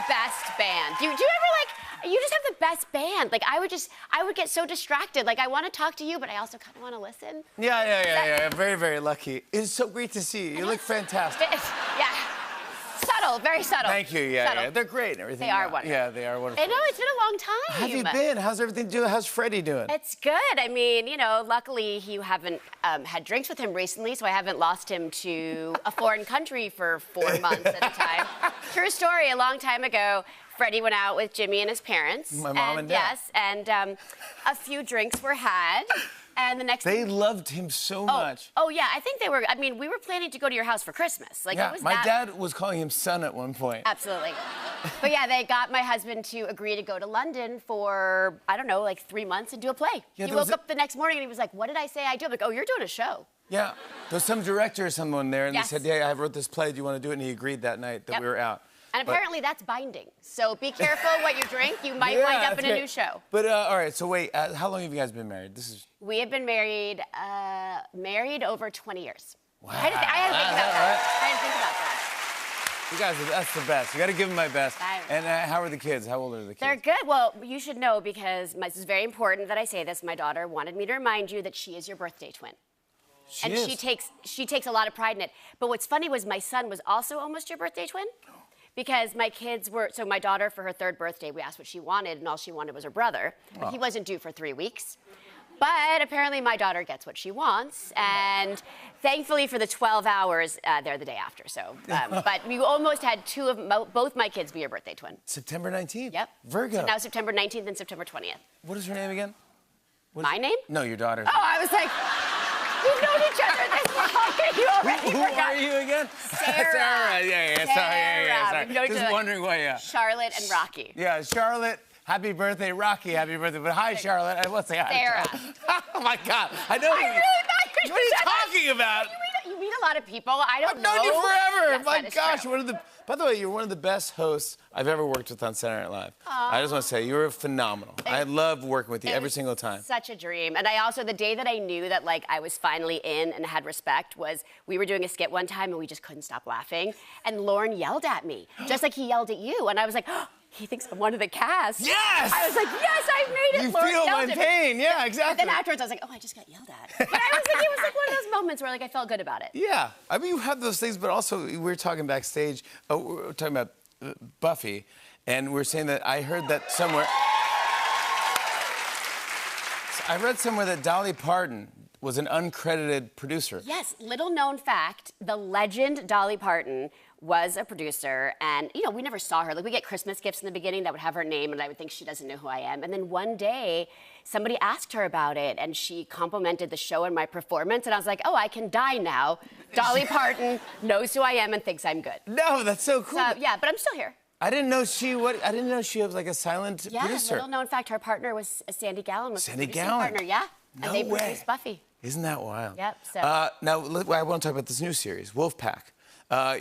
best band. Do you ever like, you just have the best band. Like I would get so distracted. Like I want to talk to you, but I also kind of want to listen. Yeah. Very, very lucky. It's so great to see you. You look fantastic. Yeah. Subtle, very subtle. Thank you, yeah. They're great and everything. They are wonderful. Yeah, they are wonderful. I know, it's been a long time. How have you been? How's everything doing? How's Freddie doing? It's good. I mean, you know, luckily you haven't had drinks with him recently, so I haven't lost him to a foreign country for 4 months at a time. True story, a long time ago, Freddie went out with Jimmy and his parents. My mom and dad. Yes, and a few drinks were had. And the next They loved him so much. Oh, yeah, I think they were, I mean, we were planning to go to your house for Christmas. Like, yeah, it was my dad was calling him son at one point. Absolutely. But yeah, they got my husband to agree to go to London for, I don't know, like 3 months and do a play. Yeah, he woke up the next morning and he was like, what did I say I do? I'm like, oh, you're doing a show. Yeah, there was some director or someone there, and Yes. they said, yeah, I wrote this play, do you want to do it? And he agreed that night that we were out. And apparently that's binding. So be careful what you drink. You might wind up in a new show. But all right, so wait, how long have you guys been married? We have been married over 20 years. Wow. I had to think about that. I had to think about that. You guys, that's the best. You got to give them my best. And how are the kids? How old are the kids? They're good. Well, you should know because this is very important that I say this. My daughter wanted me to remind you that she is your birthday twin. She is. She takes a lot of pride in it. But what's funny was my son was also almost your birthday twin. Because my kids were, so my daughter for her 3rd birthday, we asked what she wanted, and all she wanted was her brother. But he wasn't due for 3 weeks. But apparently my daughter gets what she wants, and thankfully for the 12 hours, they're the day after. So, but we almost had both my kids be your birthday twin. September 19th? Yep. Virgo. So now September 19th and September 20th. What is her name again? My name? No, your daughter's. Oh, I was like, we've known each other this long, and you already Who forgot. are you again? Sarah. Sarah, sorry. We've known each Just other. wondering why, Charlotte and Rocky. Yeah, Charlotte, happy birthday. Rocky, happy birthday. But hi, Charlotte. I will say hi. Sarah. Oh, my God. I know. I really thought you What are you said that. talking about? You meet a lot of people. I don't know. I've known you forever. Yes, My that is gosh, true. by the way, you're one of the best hosts I've ever worked with on Saturday Night Live. I just want to say, you're phenomenal. I love working with you every single time. Such a dream. And I also, the day that I knew that like I was finally in and had respect was we were doing a skit one time and we just couldn't stop laughing. And Lauren yelled at me, just like he yelled at you. And I was like, oh, he thinks I'm one of the cast. Yes! I was like, yes, I've made it. You Lauren feel yelled my at me. pain. Yeah, exactly. But then afterwards, I was like, oh, I just got yelled at. But I was like, it was like one of those moments where like I felt good about it. Yeah. I mean, you have those things, but also we were talking backstage. We were talking about Buffy, and we're saying that I heard that somewhere. I read somewhere that Dolly Parton was an uncredited producer. Yes, little known fact, the legend Dolly Parton was a producer, and you know, we never saw her. Like, we get Christmas gifts in the beginning that would have her name, and I would think she doesn't know who I am. And then one day, somebody asked her about it, and she complimented the show and my performance, and I was like, oh, I can die now. Dolly Parton knows who I am and thinks I'm good. No, that's so cool. So, yeah, but I'm still here. I didn't know she was like a silent producer. Little known fact, her partner was Sandy Gallen. Was Sandy the producing Gallen? partner, yeah. No And they way. produced Buffy. Isn't that wild? Yep, so. Now, I want to talk about this new series, Wolfpack.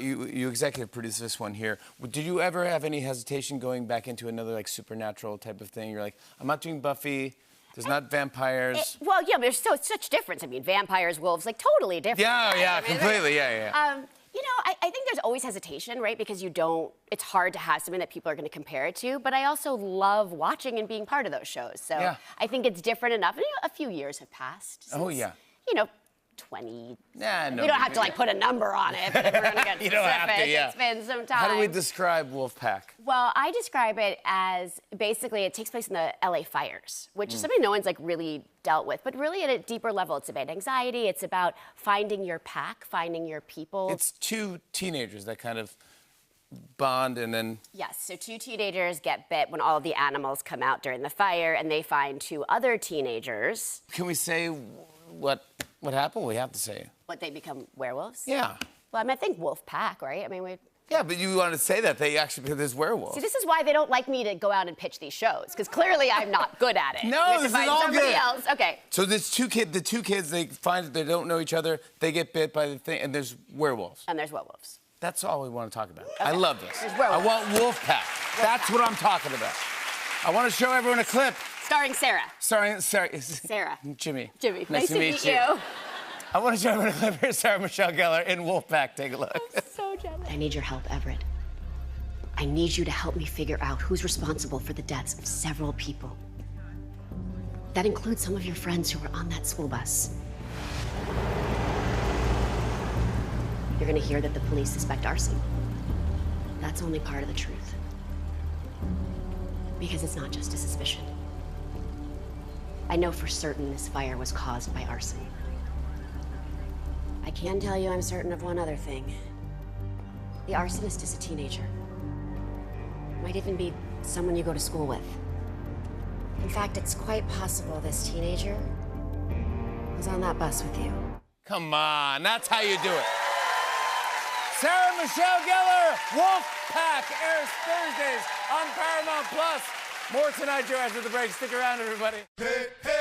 You executive produced this one here. Did you ever have any hesitation going back into another like supernatural type of thing? You're like, I'm not doing Buffy. There's not vampires. Well, yeah, but there's such difference. I mean, vampires, wolves, like totally different. Yeah, right? yeah, I mean, completely, yeah. You know, I think there's always hesitation, right? Because it's hard to have something that people are going to compare it to. But I also love watching and being part of those shows. So Yeah. I think it's different enough. You know, a few years have passed. Oh, yeah. You know, 20. Nah, no. We don't have to like put a number on it, but if we're going to get You specific, don't have to, yeah. it's been some time. How do we describe Wolfpack? Well, I describe it as basically it takes place in the LA fires, which is something no one's like really dealt with. But really at a deeper level, it's about anxiety. It's about finding your pack, finding your people. It's two teenagers that kind of bond and then... Yes, so 2 teenagers get bit when all of the animals come out during the fire, and they find 2 other teenagers. Can we say what happened? We have to say. What, they become werewolves? Yeah. Well, I mean, I think wolf pack, right? I mean, Yeah, but you wanted to say that they actually, because there's werewolves. See, this is why they don't like me to go out and pitch these shows, because clearly I'm not good at it. No, this is all somebody good. else. Okay. So there's the two kids, they find that they don't know each other, they get bit by the thing, and there's werewolves. And there's werewolves. That's all we want to talk about. Okay. I love this. There's I werewolves. want Wolfpack. That's what I'm talking about. I want to show everyone a clip. Starring Sarah. Sorry. Sarah. Jimmy. Jimmy. Nice to meet you. I want to show everyone a clip. Here's Sarah Michelle Gellar in Wolfpack. Take a look. I'm so jealous. I need your help, Everett. I need you to help me figure out who's responsible for the deaths of several people. That includes some of your friends who were on that school bus. You're gonna hear that the police suspect arson. That's only part of the truth. Because it's not just a suspicion. I know for certain this fire was caused by arson. I can tell you I'm certain of one other thing. The arsonist is a teenager. Might even be someone you go to school with. In fact, it's quite possible this teenager was on that bus with you. Come on, that's how you do it. Sarah Michelle Gellar, Wolf Pack, airs Thursdays on Paramount Plus. More Tonight Show after the break. Stick around, everybody. Hey, hey.